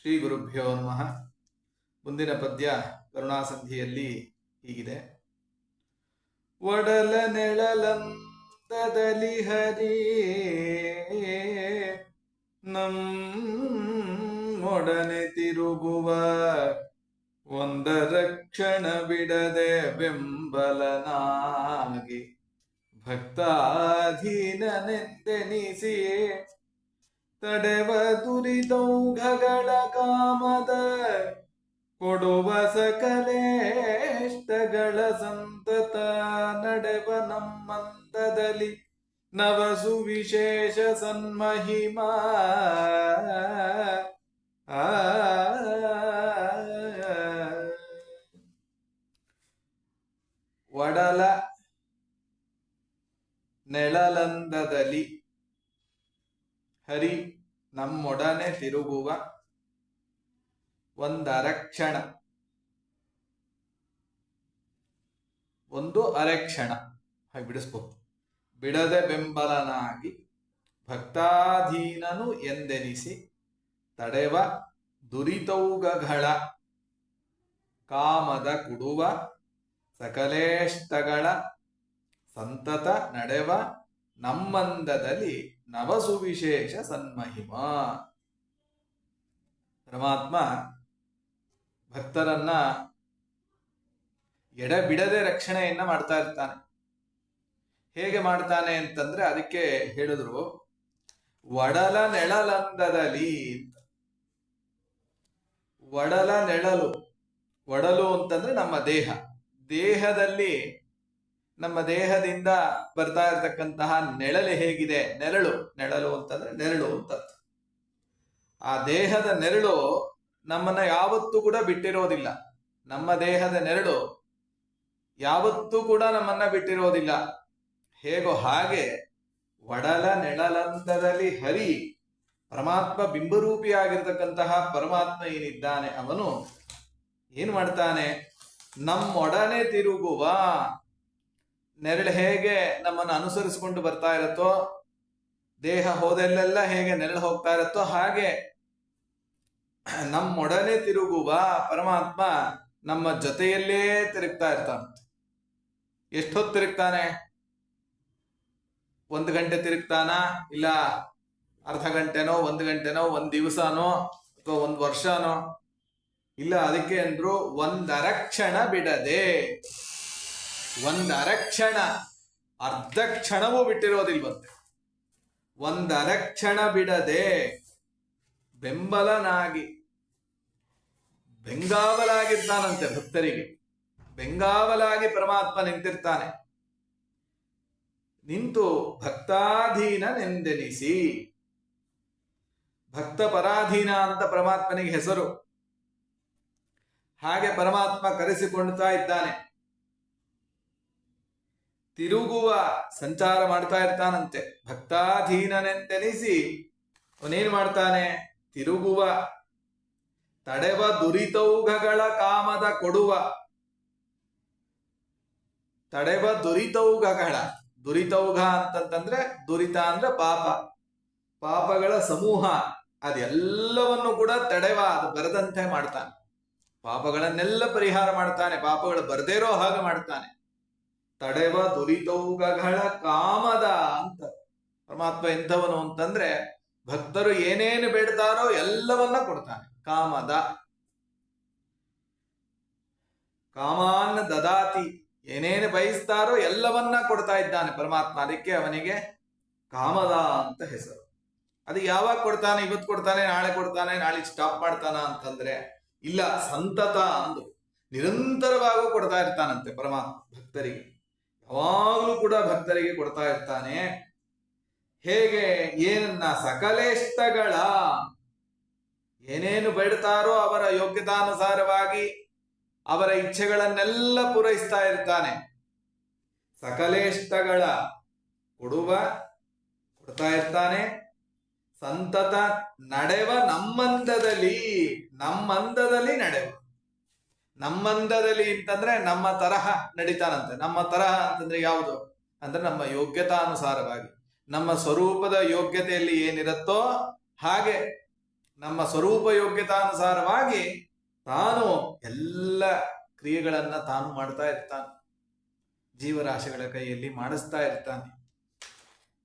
ಶ್ರೀ ಗುರುಭ್ಯೋ ನಮಃ. ಮುಂದಿನ ಪದ್ಯ ಕರುಣಾಸಂಧಿಯಲ್ಲಿ ಹೀಗಿದೆ. ಒಡಲ ನೆಳಲಂದದಲ್ಲಿ ಹರಿ ನಮ್ಮೊಡನೆ ತಿರುಗುವ ಒಂದರ ಕ್ಷಣ ಬಿಡದೆ ಬೆಂಬಲನಾಗಿ ಭಕ್ತಾಧೀನನೆಂದೆನಿಸಿ ತಡೆವ ದುರಿದೌಘಗಳ ಕಾಮದ ಕೊಡುವ ಸಕಲೇಷ್ಟಗಳ ಸಂತತ ನಡೆವ ನಮ್ಮಂದದಲ್ಲಿ ನವಸು ವಿಶೇಷ ಸನ್ಮಹಿಮಾ ಒಡಲ ನೆಳಲಂದದಲ್ಲಿ ಹರಿ ನಮ್ಮೊಡನೆ ತಿರುಗುವ ಒಂದರಕ್ಷಣ, ಒಂದು ಅರೆಕ್ಷಣ ಹಾಗೆ ಬಿಡಿಸ್ಬೋದು. ಬಿಡದೆ ಬೆಂಬಲನಾಗಿ ಭಕ್ತಾಧೀನನು ಎಂದೆನಿಸಿ ತಡೆವ ದುರಿತೌಘಗಳ ಕಾಮದ ಕುಡುವ ಸಕಲೇಷ್ಟಗಳ ಸಂತತ ನಡೆವ ನಮ್ಮಂದದಲ್ಲಿ ನವಸುವಿಶೇಷ ಸನ್ಮಹಿಮ. ಪರಮಾತ್ಮ ಭಕ್ತರನ್ನ ಎಡಬಿಡದೆ ರಕ್ಷಣೆಯನ್ನ ಮಾಡ್ತಾ ಇರ್ತಾನೆ. ಹೇಗೆ ಮಾಡ್ತಾನೆ ಅಂತಂದ್ರೆ ಅದಕ್ಕೆ ಹೇಳಿದ್ರು ಒಡಲ ನೆಳಲಂದದಲ್ಲಿ. ಒಡಲ ನೆಳಲು, ಒಡಲು ಅಂತಂದ್ರೆ ನಮ್ಮ ದೇಹ. ದೇಹದಲ್ಲಿ ನಮ್ಮ ದೇಹದಿಂದ ಬರ್ತಾ ಇರತಕ್ಕಂತಹ ನೆಳಲು ಹೇಗಿದೆ, ನೆರಳು. ನೆಳಲು ಅಂತಂದ್ರೆ ನೆರಳು ಅಂತ. ಆ ದೇಹದ ನೆರಳು ನಮ್ಮನ್ನ ಯಾವತ್ತೂ ಕೂಡ ಬಿಟ್ಟಿರೋದಿಲ್ಲ. ನಮ್ಮ ದೇಹದ ನೆರಳು ಯಾವತ್ತೂ ಕೂಡ ನಮ್ಮನ್ನ ಬಿಟ್ಟಿರೋದಿಲ್ಲ. ಹೇಗೋ ಹಾಗೆ ಒಡಲ ನೆಳಲಂದದಲ್ಲಿ ಹರಿ ಪರಮಾತ್ಮ ಬಿಂಬರೂಪಿಯಾಗಿರ್ತಕ್ಕಂತಹ ಪರಮಾತ್ಮ ಏನಿದ್ದಾನೆ ಅವನು ಏನ್ ಮಾಡ್ತಾನೆ, ನಮ್ಮೊಡನೆ ತಿರುಗುವ. ನೆರಳು ಹೇಗೆ ನಮ್ಮನ್ನು ಅನುಸರಿಸಿಕೊಂಡು ಬರ್ತಾ ಇರತ್ತೋ, ದೇಹ ಹೋದಲ್ಲೆಲ್ಲ ಹೇಗೆ ನೆರಳು ಹೋಗ್ತಾ ಇರತ್ತೋ, ಹಾಗೆ ನಮ್ಮೊಡನೆ ತಿರುಗುವ ಪರಮಾತ್ಮ ನಮ್ಮ ಜೊತೆಯಲ್ಲೇ ತಿರುಗ್ತಾ ಇರ್ತಾನಂತೆ. ಎಷ್ಟೊತ್ತು ತಿರುಗ್ತಾನೆ? 1 ಗಂಟೆ ತಿರುಗ್ತಾನ, ಇಲ್ಲ ಅರ್ಧ ಗಂಟೆನೋ, 1 ಗಂಟೆನೋ, 1 ದಿವಸನೋ, ಅಥವಾ 1 ವರ್ಷನೋ? ಇಲ್ಲ. ಅದಕ್ಕೆ ಅಂದ್ರು ಒಂದರಕ್ಷಣ ಬಿಡದೆ. ಒಂದರಕ್ಷಣ, ಅರ್ಧ ಕ್ಷಣವೂ ಬಿಟ್ಟಿರೋದಿಲ್ವಂತೆ. ಒಂದರಕ್ಷಣ ಬಿಡದೆ ಬೆಂಬಲನಾಗಿ, ಬೆಂಗಾವಲಾಗಿರ್ತಾನಂತೆ ಭಕ್ತರಿಗೆ. ಬೆಂಗಾವಲಾಗಿ ಪರಮಾತ್ಮ ನಿಂತಿರ್ತಾನೆ. ನಿಂತು ಭಕ್ತಾಧೀನನೆಂದೆನಿಸಿ. ಭಕ್ತ ಪರಾಧೀನ ಅಂತ ಪರಮಾತ್ಮನಿಗೆ ಹೆಸರು. ಹಾಗೆ ಪರಮಾತ್ಮ ಕರೆಸಿಕೊಳ್ತಾ ಇದ್ದಾನೆ. ತಿರುಗುವ, ಸಂಚಾರ ಮಾಡ್ತಾ ಇರ್ತಾನಂತೆ. ಭಕ್ತಾಧೀನನೆಂದೆನಿಸಿ ಅವನೇನ್ ಮಾಡ್ತಾನೆ, ತಿರುಗುವ. ತಡೆವ ದುರಿತೌಘಗಳ ಕಾಮದ ಕೊಡುವ. ತಡೆವ ದುರಿತೌಘಗಳ. ದುರಿತೌಘ ಅಂತಂತಂದ್ರೆ ದುರಿತ ಅಂದ್ರೆ ಪಾಪ, ಪಾಪಗಳ ಸಮೂಹ. ಅದೆಲ್ಲವನ್ನು ಕೂಡ ತಡೆವ, ಅದು ಬರದಂತೆ ಮಾಡ್ತಾನೆ. ಪಾಪಗಳನ್ನೆಲ್ಲ ಪರಿಹಾರ ಮಾಡ್ತಾನೆ. ಪಾಪಗಳು ಬರದೇ ಇರೋ ಹಾಗೆ ಮಾಡ್ತಾನೆ. ತಡೆವ ದುರಿತೌಘಗಳ ಕಾಮದ ಅಂತ. ಪರಮಾತ್ಮ ಎಂಥವನು ಅಂತಂದ್ರೆ ಭಕ್ತರು ಏನೇನು ಬೇಡ್ತಾರೋ ಎಲ್ಲವನ್ನ ಕೊಡ್ತಾನೆ. ಕಾಮದ, ಕಾಮಾನ್ನ ದದಾತಿ. ಏನೇನು ಬಯಸ್ತಾರೋ ಎಲ್ಲವನ್ನ ಕೊಡ್ತಾ ಇದ್ದಾನೆ ಪರಮಾತ್ಮ. ಅದಕ್ಕೆ ಅವನಿಗೆ ಕಾಮದ ಅಂತ ಹೆಸರು. ಅದು ಯಾವಾಗ ಕೊಡ್ತಾನೆ? ಇವತ್ತು ಕೊಡ್ತಾನೆ, ನಾಳೆ ಕೊಡ್ತಾನೆ, ನಾಳೆ ಸ್ಟಾಪ್ ಮಾಡ್ತಾನ ಅಂತಂದ್ರೆ ಇಲ್ಲ. ಸಂತತ ಅಂದು ನಿರಂತರವಾಗೂ ಕೊಡ್ತಾ ಇರ್ತಾನಂತೆ ಪರಮಾತ್ಮ ಭಕ್ತರಿಗೆ. ಯಾವಾಗಲೂ ಕೂಡ ಭಕ್ತರಿಗೆ ಕೊಡ್ತಾ ಇರ್ತಾನೆ. ಹೇಗೆ? ಏನನ್ನ? ಸಕಲೇಷ್ಟಗಳ. ಏನೇನು ಬೇಡ್ತಾರೋ ಅವರ ಯೋಗ್ಯತಾನುಸಾರವಾಗಿ ಅವರ ಇಚ್ಛೆಗಳನ್ನೆಲ್ಲ ಪೂರೈಸ್ತಾ ಇರ್ತಾನೆ. ಸಕಲೇಷ್ಟಗಳ ಕೊಡ್ತಾ ಇರ್ತಾನೆ. ಸಂತತ ನಡೆವ ನಮ್ಮಂದದಲ್ಲಿ. ನಮ್ಮಂದದಲ್ಲಿ ನಡೆವ. ನಮ್ಮಂದದಲ್ಲಿ ಅಂತಂದ್ರೆ ನಮ್ಮ ತರಹ ನಡೀತಾನಂತೆ. ನಮ್ಮ ತರಹ ಅಂತಂದ್ರೆ ಯಾವುದು ಅಂದ್ರೆ ನಮ್ಮ ಯೋಗ್ಯತಾನುಸಾರವಾಗಿ, ನಮ್ಮ ಸ್ವರೂಪದ ಯೋಗ್ಯತೆಯಲ್ಲಿ ಏನಿರುತ್ತೋ ಹಾಗೆ ನಮ್ಮ ಸ್ವರೂಪ ಯೋಗ್ಯತಾನುಸಾರವಾಗಿ ತಾನು ಎಲ್ಲ ಕ್ರಿಯೆಗಳನ್ನ ತಾನು ಮಾಡ್ತಾ ಇರ್ತಾನೆ, ಜೀವರಾಶಿಗಳ ಕೈಯಲ್ಲಿ ಮಾಡಿಸ್ತಾ ಇರ್ತಾನೆ.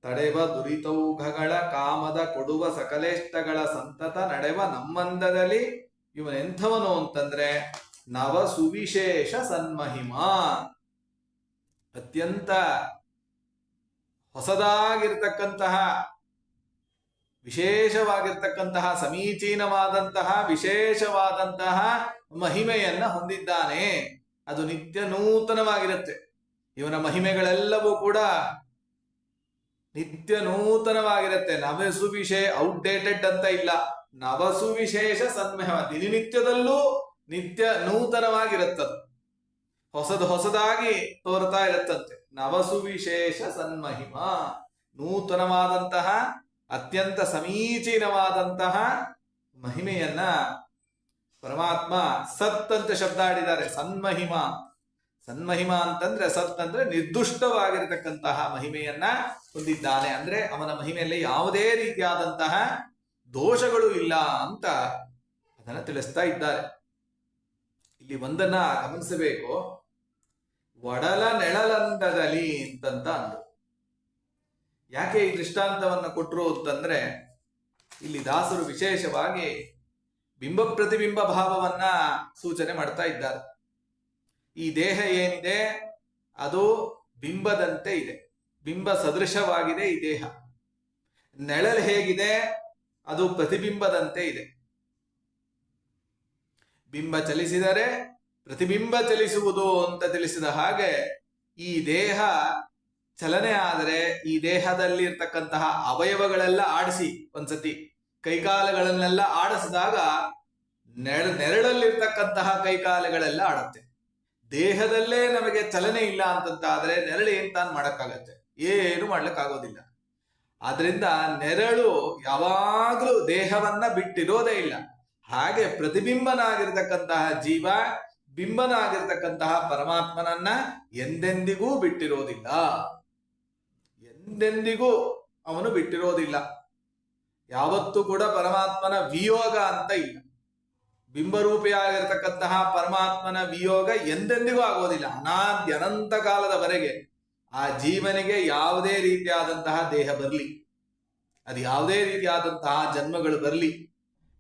ತಡೆವ ದುರಿತೌಘಗಳ ಕಾಮದ ಕೊಡುವ ಸಕಲೇಷ್ಟಗಳ ಸಂತತ ನಡೆವ ನಮ್ಮಂದದಲ್ಲಿ ಇವನೆಂಥವನು ಅಂತಂದ್ರೆ ನವ ಸುವಿಶೇಷ ಸನ್ಮಹಿಮಾ, ಅತ್ಯಂತ ಹೊಸದಾಗಿರ್ತಕ್ಕಂತಹ ವಿಶೇಷವಾಗಿರ್ತಕ್ಕಂತಹ ಸಮೀಚೀನವಾದಂತಹ ವಿಶೇಷವಾದಂತಹ ಮಹಿಮೆಯನ್ನ ಹೊಂದಿದ್ದಾನೆ. ಅದು ನಿತ್ಯ ನೂತನವಾಗಿರುತ್ತೆ. ಇವನ ಮಹಿಮೆಗಳೆಲ್ಲವೂ ಕೂಡ ನಿತ್ಯ ನೂತನವಾಗಿರುತ್ತೆ. ನವಸುವಿಶೇಷ ಔಟ್ಡೇಟೆಡ್ ಅಂತ ಇಲ್ಲ, ನವಸುವಿಶೇಷ ಸನ್ಮಹಿಮ, ದಿನನಿತ್ಯದಲ್ಲೂ ನಿತ್ಯ ನೂತನವಾಗಿರುತ್ತದು, ಹೊಸದಾಗಿ ತೋರ್ತಾ ಇರುತ್ತಂತೆ. ನವಸುವಿಶೇಷ ಸನ್ಮಹಿಮ, ನೂತನವಾದಂತಹ ಅತ್ಯಂತ ಸಮೀಚೀನವಾದಂತಹ ಮಹಿಮೆಯನ್ನ ಪರಮಾತ್ಮ ಸತ್ ಅಂತ ಶಬ್ದ ಆಡಿದ್ದಾರೆ. ಸನ್ಮಹಿಮ ಅಂತಂದ್ರೆ ಸತ್ ಅಂದ್ರೆ ನಿರ್ದುಷ್ಟವಾಗಿರತಕ್ಕಂತಹ ಮಹಿಮೆಯನ್ನ ಹೊಂದಿದ್ದಾನೆ. ಅಂದ್ರೆ ಅವನ ಮಹಿಮೆಯಲ್ಲಿ ಯಾವುದೇ ರೀತಿಯಾದಂತಹ ದೋಷಗಳು ಇಲ್ಲ ಅಂತ ಅದನ್ನ ತಿಳಿಸ್ತಾ ಇದ್ದಾರೆ. ಇಲ್ಲಿ ಒಂದನ್ನ ಗಮನಿಸಬೇಕು, ಒಡಲ ನೆಳಲಂದದಲ್ಲಿ ಅಂತಂತ ಅಂದ್ರು. ಯಾಕೆ ಈ ದೃಷ್ಟಾಂತವನ್ನ ಕೊಟ್ಟರು ಅಂತಂದ್ರೆ, ಇಲ್ಲಿ ದಾಸರು ವಿಶೇಷವಾಗಿ ಬಿಂಬ ಪ್ರತಿಬಿಂಬ ಭಾವವನ್ನ ಸೂಚನೆ ಮಾಡ್ತಾ ಇದ್ದಾರೆ. ಈ ದೇಹ ಏನಿದೆ ಅದು ಬಿಂಬದಂತೆ ಇದೆ, ಬಿಂಬ ಸದೃಶವಾಗಿದೆ ಈ ದೇಹ. ನೆಳಲು ಹೇಗಿದೆ, ಅದು ಪ್ರತಿಬಿಂಬದಂತೆ ಇದೆ. ಬಿಂಬ ಚಲಿಸಿದರೆ ಪ್ರತಿಬಿಂಬ ಚಲಿಸುವುದು ಅಂತ ತಿಳಿಸಿದ ಹಾಗೆ ಈ ದೇಹ ಚಲನೆ ಆದರೆ ಈ ದೇಹದಲ್ಲಿ ಇರ್ತಕ್ಕಂತಹ ಅವಯವಗಳೆಲ್ಲ ಆಡಿಸಿ ಒಂದ್ಸತಿ ಕೈಕಾಲುಗಳನ್ನೆಲ್ಲ ಆಡಿಸಿದಾಗ ನೆರಳಲ್ಲಿರ್ತಕ್ಕಂತಹ ಕೈಕಾಲುಗಳೆಲ್ಲ ಆಡುತ್ತೆ. ದೇಹದಲ್ಲೇ ನಮಗೆ ಚಲನೆ ಇಲ್ಲ ಅಂತಂತಾದ್ರೆ ನೆರಳು ಏನ್ ತಾನು ಮಾಡಕ್ಕಾಗತ್ತೆ? ಏನು ಮಾಡ್ಲಿಕ್ಕಾಗೋದಿಲ್ಲ. ಆದ್ರಿಂದ ನೆರಳು ಯಾವಾಗ್ಲೂ ದೇಹವನ್ನ ಬಿಟ್ಟಿರೋದೇ ಇಲ್ಲ. ಹಾಗೆ ಪ್ರತಿಬಿಂಬನಾಗಿರ್ತಕ್ಕಂತಹ ಜೀವ ಬಿಂಬನಾಗಿರ್ತಕ್ಕಂತಹ ಪರಮಾತ್ಮನನ್ನ ಎಂದೆಂದಿಗೂ ಬಿಟ್ಟಿರೋದಿಲ್ಲ, ಎಂದೆಂದಿಗೂ ಅವನು ಬಿಟ್ಟಿರೋದಿಲ್ಲ. ಯಾವತ್ತೂ ಕೂಡ ಪರಮಾತ್ಮನ ವಿಯೋಗ ಅಂತ ಇಲ್ಲ. ಬಿಂಬರೂಪಿಯಾಗಿರ್ತಕ್ಕಂತಹ ಪರಮಾತ್ಮನ ವಿಯೋಗ ಎಂದೆಂದಿಗೂ ಆಗೋದಿಲ್ಲ. ಅನಂತ ಕಾಲದವರೆಗೆ ಆ ಜೀವನಿಗೆ ಯಾವುದೇ ರೀತಿಯಾದಂತಹ ದೇಹ ಬರಲಿ, ಅದು ಯಾವುದೇ ರೀತಿಯಾದಂತಹ ಜನ್ಮಗಳು ಬರಲಿ,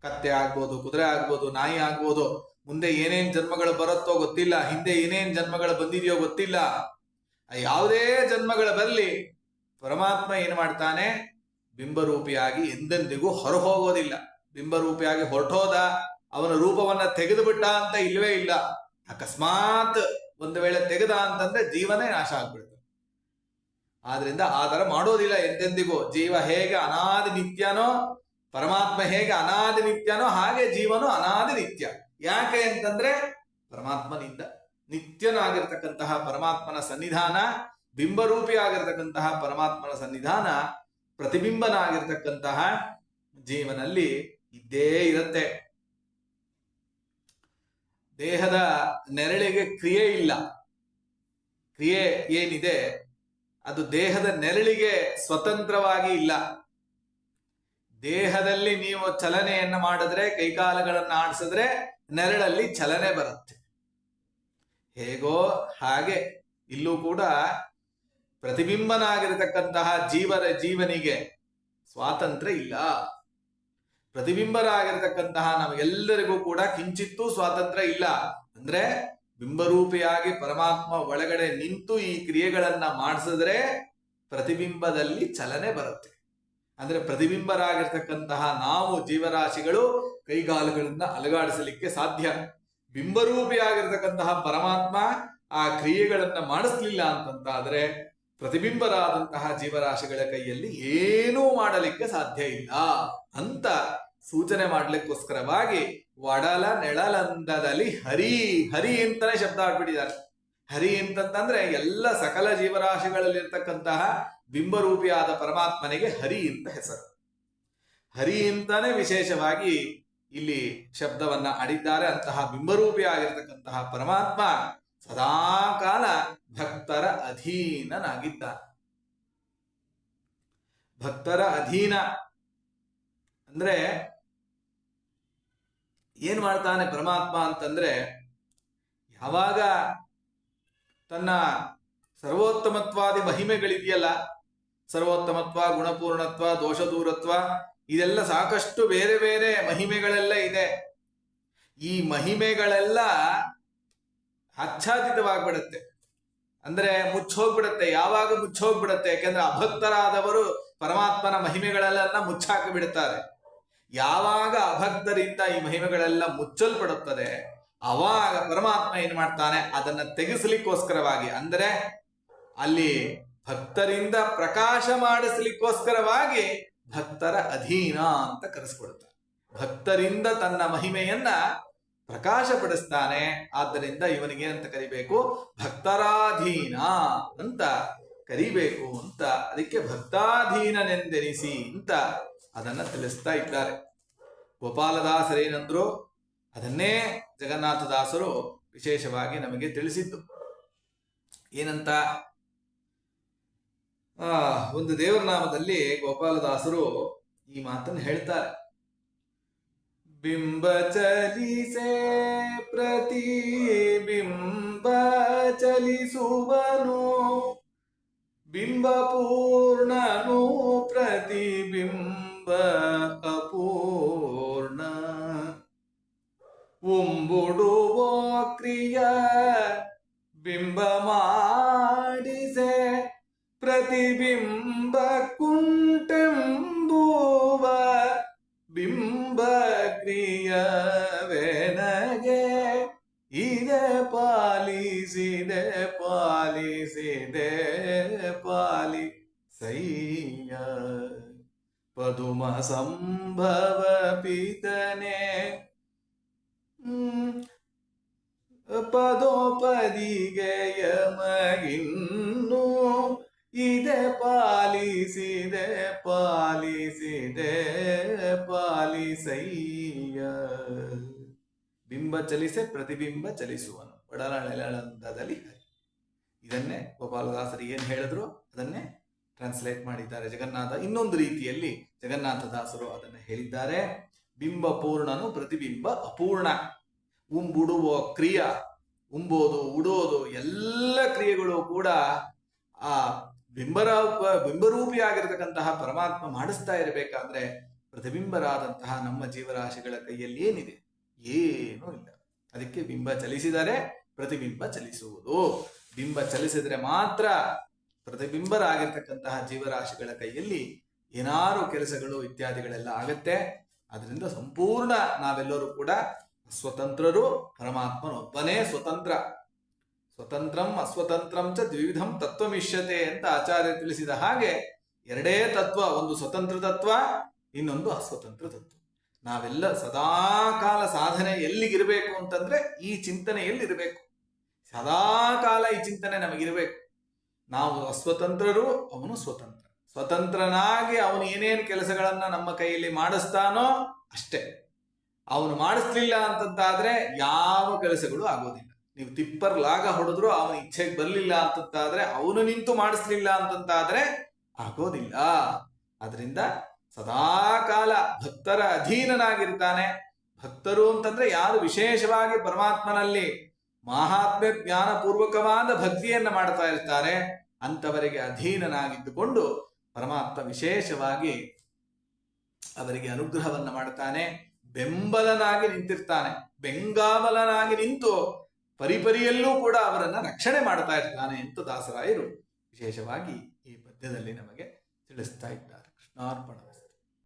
ಕತ್ತೆ ಆಗ್ಬೋದು, ಕುದುರೆ ಆಗ್ಬೋದು, ನಾಯಿ ಆಗ್ಬೋದು, ಮುಂದೆ ಏನೇನ್ ಜನ್ಮಗಳು ಬರುತ್ತೋ ಗೊತ್ತಿಲ್ಲ, ಹಿಂದೆ ಏನೇನ್ ಜನ್ಮಗಳು ಬಂದಿದೆಯೋ ಗೊತ್ತಿಲ್ಲ, ಯಾವುದೇ ಜನ್ಮಗಳು ಬರಲಿ, ಪರಮಾತ್ಮ ಏನ್ ಮಾಡ್ತಾನೆ, ಬಿಂಬರೂಪಿಯಾಗಿ ಎಂದೆಂದಿಗೂ ಹೊರಹೋಗೋದಿಲ್ಲ. ಬಿಂಬರೂಪಿಯಾಗಿ ಹೊರಟೋದ, ಅವನ ರೂಪವನ್ನ ತೆಗೆದು ಬಿಟ್ಟ ಅಂತ ಇಲ್ವೇ ಇಲ್ಲ. ಅಕಸ್ಮಾತ್ ಒಂದು ವೇಳೆ ತೆಗೆದ ಅಂತಂದ್ರೆ ಜೀವನೇ ನಾಶ ಆಗ್ಬಿಡುತ್ತೆ. ಆದ್ರಿಂದ ಆ ತರ ಮಾಡೋದಿಲ್ಲ ಎಂದೆಂದಿಗೂ. ಜೀವ ಹೇಗೆ ಅನಾದಿ ನಿತ್ಯನೋ, ಪರಮಾತ್ಮ ಹೇಗೆ ಅನಾದಿ ನಿತ್ಯನೋ ಹಾಗೆ ಜೀವನು ಅನಾದಿ ನಿತ್ಯ. ಯಾಕೆ ಅಂತಂದ್ರೆ ಪರಮಾತ್ಮನಿಂದ ನಿತ್ಯನಾಗಿರ್ತಕ್ಕಂತಹ ಪರಮಾತ್ಮನ ಸನ್ನಿಧಾನ, ಬಿಂಬರೂಪಿ ಆಗಿರ್ತಕ್ಕಂತಹ ಪರಮಾತ್ಮನ ಸನ್ನಿಧಾನ ಪ್ರತಿಬಿಂಬನಾಗಿರ್ತಕ್ಕಂತಹ ಜೀವನಲ್ಲಿ ಇದ್ದೇ ಇರುತ್ತೆ. ದೇಹದ ನೆರಳಿಗೆ ಕ್ರಿಯೆ ಇಲ್ಲ. ಕ್ರಿಯೆ ಏನಿದೆ ಅದು ದೇಹದ ನೆರಳಿಗೆ ಸ್ವತಂತ್ರವಾಗಿ ಇಲ್ಲ. ದೇಹದಲ್ಲಿ ನೀವು ಚಲನೆಯನ್ನು ಮಾಡಿದ್ರೆ, ಕೈಕಾಲುಗಳನ್ನು ಆಡಿಸಿದ್ರೆ ನೆರಳಲ್ಲಿ ಚಲನೆ ಬರುತ್ತೆ. ಹೇಗೋ ಹಾಗೆ ಇಲ್ಲೂ ಕೂಡ ಪ್ರತಿಬಿಂಬನಾಗಿರತಕ್ಕಂತಹ ಜೀವನಿಗೆ ಸ್ವಾತಂತ್ರ್ಯ ಇಲ್ಲ. ಪ್ರತಿಬಿಂಬರಾಗಿರ್ತಕ್ಕಂತಹ ನಮಗೆಲ್ಲರಿಗೂ ಕೂಡ ಕಿಂಚಿತ್ತೂ ಸ್ವಾತಂತ್ರ್ಯ ಇಲ್ಲ. ಅಂದ್ರೆ ಬಿಂಬರೂಪಿಯಾಗಿ ಪರಮಾತ್ಮ ಒಳಗಡೆ ನಿಂತು ಈ ಕ್ರಿಯೆಗಳನ್ನ ಮಾಡಿಸಿದ್ರೆ ಪ್ರತಿಬಿಂಬದಲ್ಲಿ ಚಲನೆ ಬರುತ್ತೆ. ಅಂದ್ರೆ ಪ್ರತಿಬಿಂಬರಾಗಿರ್ತಕ್ಕಂತಹ ನಾವು ಜೀವರಾಶಿಗಳು ಕೈಗಾಲುಗಳನ್ನ ಅಲಗಾಡಿಸಲಿಕ್ಕೆ ಸಾಧ್ಯ. ಬಿಂಬರೂಪಿಯಾಗಿರ್ತಕ್ಕಂತಹ ಪರಮಾತ್ಮ ಆ ಕ್ರಿಯೆಗಳನ್ನ ಮಾಡಿಸ್ಲಿಲ್ಲ ಅಂತಂತಾದ್ರೆ ಪ್ರತಿಬಿಂಬರಾದಂತಹ ಜೀವರಾಶಿಗಳ ಕೈಯಲ್ಲಿ ಏನೂ ಮಾಡಲಿಕ್ಕೆ ಸಾಧ್ಯ ಇಲ್ಲ ಅಂತ ಸೂಚನೆ ಮಾಡ್ಲಿಕ್ಕೋಸ್ಕರವಾಗಿ ಒಡಲ ನೆಳಲಂದದಲ್ಲಿ ಹರಿ ಹರಿ ಅಂತಾನೆ ಶಬ್ದ ಆಡ್ಬಿಟ್ಟಿದ್ದಾರೆ. ಹರಿ ಅಂತಂತಂದ್ರೆ ಎಲ್ಲ ಸಕಲ ಜೀವರಾಶಿಗಳಲ್ಲಿರ್ತಕ್ಕಂತಹ ಬಿಂಬರೂಪಿಯಾದ ಪರಮಾತ್ಮನಿಗೆ ಹರಿ ಅಂತ ಹೆಸರು. ಹರಿ ಅಂತಾನೆ ವಿಶೇಷವಾಗಿ ಇಲ್ಲಿ ಶಬ್ದವನ್ನ ಆಡಿದ್ದಾರೆ. ಅಂತಹ ಬಿಂಬರೂಪಿ ಆಗಿರ್ತಕ್ಕಂತಹ ಪರಮಾತ್ಮ ಸದಾಕಾಲ ಭಕ್ತರ ಅಧೀನನಾಗಿದ್ದಾನೆ. ಭಕ್ತರ ಅಧೀನ ಅಂದ್ರೆ ಏನ್ ಮಾಡ್ತಾನೆ ಪರಮಾತ್ಮ ಅಂತಂದ್ರೆ, ಯಾವಾಗ ತನ್ನ ಸರ್ವೋತ್ತಮತ್ವಾದಿ ಮಹಿಮೆಗಳಿದೆಯಲ್ಲ, ಸರ್ವೋತ್ತಮತ್ವ, ಗುಣಪೂರ್ಣತ್ವ, ದೋಷದೂರತ್ವ, ಇದೆಲ್ಲ ಸಾಕಷ್ಟು ಬೇರೆ ಬೇರೆ ಮಹಿಮೆಗಳೆಲ್ಲ ಇದೆ. ಈ ಮಹಿಮೆಗಳೆಲ್ಲ ಆಚ್ಛಾದಿತವಾಗ್ಬಿಡುತ್ತೆ, ಅಂದ್ರೆ ಮುಚ್ಚೋಗ್ಬಿಡುತ್ತೆ. ಯಾವಾಗ ಮುಚ್ಚೋಗ್ಬಿಡುತ್ತೆ? ಯಾಕೆಂದ್ರೆ ಅಭಕ್ತರಾದವರು ಪರಮಾತ್ಮನ ಮಹಿಮೆಗಳೆಲ್ಲ ಮುಚ್ಚಾಕಿ ಬಿಡುತ್ತಾರೆ. ಯಾವಾಗ ಅಭಕ್ತರಿಂದ ಈ ಮಹಿಮೆಗಳೆಲ್ಲ ಮುಚ್ಚಲ್ಪಡುತ್ತದೆ, ಅವಾಗ ಪರಮಾತ್ಮ ಏನ್ ಮಾಡ್ತಾನೆ, ಅದನ್ನ ತೆಗೆಸಲಿಕ್ಕೋಸ್ಕರವಾಗಿ, ಅಂದ್ರೆ ಅಲ್ಲಿ ಭಕ್ತರಿಂದ ಪ್ರಕಾಶ ಮಾಡಿಸ್ಲಿಕ್ಕೋಸ್ಕರವಾಗಿ ಭಕ್ತರ ಅಧೀನ ಅಂತ ಕರೆಸ್ಕೊಡ್ತಾನೆ. ಭಕ್ತರಿಂದ ತನ್ನ ಮಹಿಮೆಯನ್ನ ಪ್ರಕಾಶಪಡಿಸ್ತಾನೆ. ಆದ್ದರಿಂದ ಇವನಿಗೇನಂತ ಕರಿಬೇಕು? ಭಕ್ತರಾಧೀನ ಅಂತ ಕರಿಬೇಕು ಅಂತ. ಅದಕ್ಕೆ ಭಕ್ತಾಧೀನನೆಂದೆನಿಸಿ ಅಂತ ಅದನ್ನ ತಿಳಿಸ್ತಾ ಇದ್ದಾರೆ. ಗೋಪಾಲದಾಸರೇನಂದ್ರು ಅದನ್ನೇ ಜಗನ್ನಾಥದಾಸರು ವಿಶೇಷವಾಗಿ ನಮಗೆ ತಿಳಿಸಿದ್ದು. ಏನಂತ? ಒಂದು ದೇವರ ನಾಮದಲ್ಲಿ ಗೋಪಾಲದಾಸರು ಈ ಮಾತನ್ನು ಹೇಳ್ತಾರೆ. ಬಿಂಬ ಚಲಿಸೆ ಪ್ರತಿಬಿಂಬ ಚಲಿಸುವನು, ಬಿಂಬ ಪೂರ್ಣನು ಪ್ರತಿಬಿಂಬ ಅಪೂರ್ಣ, ಉಂಬುಡುವ ಕ್ರಿಯ ಬಿಂಬ ಮಾಡಿಸೆ ಪ್ರತಿಬಿಂಬ ಕುಂಟೆಂಬುವ, ಬಿಂಬ ಕ್ರಿಯವೆನಗೆ ಇದೆ ಪಾಲಿಸಿದೆ ಪಾಲಿಸಿದೆ ಪಾಲಿಸಯ್ಯ. ಪದುಮ ಸಂಭವ ಪಿತನೆ ಪದೋಪದಿಗೆ ಯಮಗಿನ್ನು ಇದೆ ಪಾಲಿಸಿದೆ ಪಾಲಿಸಿದೆ ಪಾಲಿಸಯ್ಯ. ಬಿಂಬ ಚಲಿಸೆ ಪ್ರತಿಬಿಂಬ ಚಲಿಸುವನು ಒಡಲಳಂದದಲ್ಲಿ. ಇದನ್ನೇ ಗೋಪಾಲದಾಸರು ಏನ್ ಹೇಳಿದ್ರು ಅದನ್ನೇ ಟ್ರಾನ್ಸ್ಲೇಟ್ ಮಾಡಿದ್ದಾರೆ ಜಗನ್ನಾಥ. ಇನ್ನೊಂದು ರೀತಿಯಲ್ಲಿ ಜಗನ್ನಾಥದಾಸರು ಅದನ್ನು ಹೇಳಿದ್ದಾರೆ. ಬಿಂಬ ಪೂರ್ಣನು ಪ್ರತಿಬಿಂಬ ಅಪೂರ್ಣ. ಉಂಬುಡುವ ಕ್ರಿಯ, ಉಂಬೋದು ಉಡೋದು ಎಲ್ಲ ಕ್ರಿಯೆಗಳು ಕೂಡ ಆ ಬಿಂಬರೂಪಿಯಾಗಿರ್ತಕ್ಕಂತಹ ಪರಮಾತ್ಮ ಮಾಡಿಸ್ತಾ ಇರಬೇಕಾದ್ರೆ ಪ್ರತಿಬಿಂಬರಾದಂತಹ ನಮ್ಮ ಜೀವರಾಶಿಗಳ ಕೈಯಲ್ಲಿ ಏನಿದೆ? ಏನೂ ಇಲ್ಲ. ಅದಕ್ಕೆ ಬಿಂಬ ಚಲಿಸಿದರೆ ಪ್ರತಿಬಿಂಬ ಚಲಿಸುವುದು. ಬಿಂಬ ಚಲಿಸಿದರೆ ಮಾತ್ರ ಪ್ರತಿಬಿಂಬರಾಗಿರ್ತಕ್ಕಂತಹ ಜೀವರಾಶಿಗಳ ಕೈಯಲ್ಲಿ ಏನಾರು ಕೆಲಸಗಳು ಇತ್ಯಾದಿಗಳೆಲ್ಲ ಆಗತ್ತೆ. ಅದರಿಂದ ಸಂಪೂರ್ಣ ನಾವೆಲ್ಲರೂ ಕೂಡ ಸ್ವತಂತ್ರರು. ಪರಮಾತ್ಮನೊಬ್ಬನೇ ಸ್ವತಂತ್ರ. ಸ್ವತಂತ್ರಂ ಅಸ್ವತಂತ್ರಂ ಚ ದ್ವಿವಿಧಂ ತತ್ವಮಿಷ್ಯತೆ ಅಂತ ಆಚಾರ್ಯ ತಿಳಿಸಿದ ಹಾಗೆ ಎರಡೇ ತತ್ವ, ಒಂದು ಸ್ವತಂತ್ರ ತತ್ವ, ಇನ್ನೊಂದು ಅಸ್ವತಂತ್ರ ತತ್ವ. ನಾವೆಲ್ಲ ಸದಾಕಾಲ ಸಾಧನೆ ಎಲ್ಲಿಗಿರಬೇಕು ಅಂತಂದ್ರೆ ಈ ಚಿಂತನೆಯಲ್ಲಿರಬೇಕು. ಸದಾಕಾಲ ಈ ಚಿಂತನೆ ನಮಗಿರಬೇಕು. ನಾವು ಅಸ್ವತಂತ್ರರು, ಅವನು ಸ್ವತಂತ್ರ. ಸ್ವತಂತ್ರನಾಗಿ ಅವನು ಏನೇನು ಕೆಲಸಗಳನ್ನ ನಮ್ಮ ಕೈಯಲ್ಲಿ ಮಾಡಿಸ್ತಾನೋ ಅಷ್ಟೇ. ಅವನು ಮಾಡಿಸ್ಲಿಲ್ಲ ಅಂತಂತಾದ್ರೆ ಯಾವ ಕೆಲಸಗಳು ಆಗೋದಿಲ್ಲ. ನೀವು ತಿಪ್ಪರ್ ಲಾಗ ಹೊಡೆದ್ರು ಅವನ ಇಚ್ಛೆಗೆ ಬರ್ಲಿಲ್ಲ ಅಂತಂತಾದ್ರೆ, ಅವನು ನಿಂತು ಮಾಡಿಸ್ಲಿಲ್ಲ ಅಂತಂತಾದ್ರೆ ಆಗೋದಿಲ್ಲ. ಅದರಿಂದ ಸದಾಕಾಲ ಭಕ್ತರ ಅಧೀನನಾಗಿರ್ತಾನೆ. ಭಕ್ತರು ಅಂತಂದ್ರೆ ಯಾರು ವಿಶೇಷವಾಗಿ ಪರಮಾತ್ಮನಲ್ಲಿ ಮಹಾತ್ಮ್ಯ ಜ್ಞಾನಪೂರ್ವಕವಾದ ಭಕ್ತಿಯನ್ನ ಮಾಡ್ತಾ ಇರ್ತಾರೆ ಅಂತವರಿಗೆ ಅಧೀನನಾಗಿದ್ದುಕೊಂಡು ಪರಮಾತ್ಮ ವಿಶೇಷವಾಗಿ ಅವರಿಗೆ ಅನುಗ್ರಹವನ್ನ ಮಾಡ್ತಾನೆ. ಬೆಂಬಲನಾಗಿ ನಿಂತಿರ್ತಾನೆ. ಬೆಂಗಾವಲನಾಗಿ ನಿಂತು ಪರಿಪರಿಯಲ್ಲೂ ಕೂಡ ಅವರನ್ನ ರಕ್ಷಣೆ ಮಾಡ್ತಾ ಇರ್ತಾನೆ ಅಂತ ದಾಸರಾಯರು ವಿಶೇಷವಾಗಿ ಈ ಪದ್ಯದಲ್ಲಿ ನಮಗೆ ತಿಳಿಸ್ತಾ ಇದ್ದಾರೆ. ಕೃಷ್ಣಾರ್ಪಣ.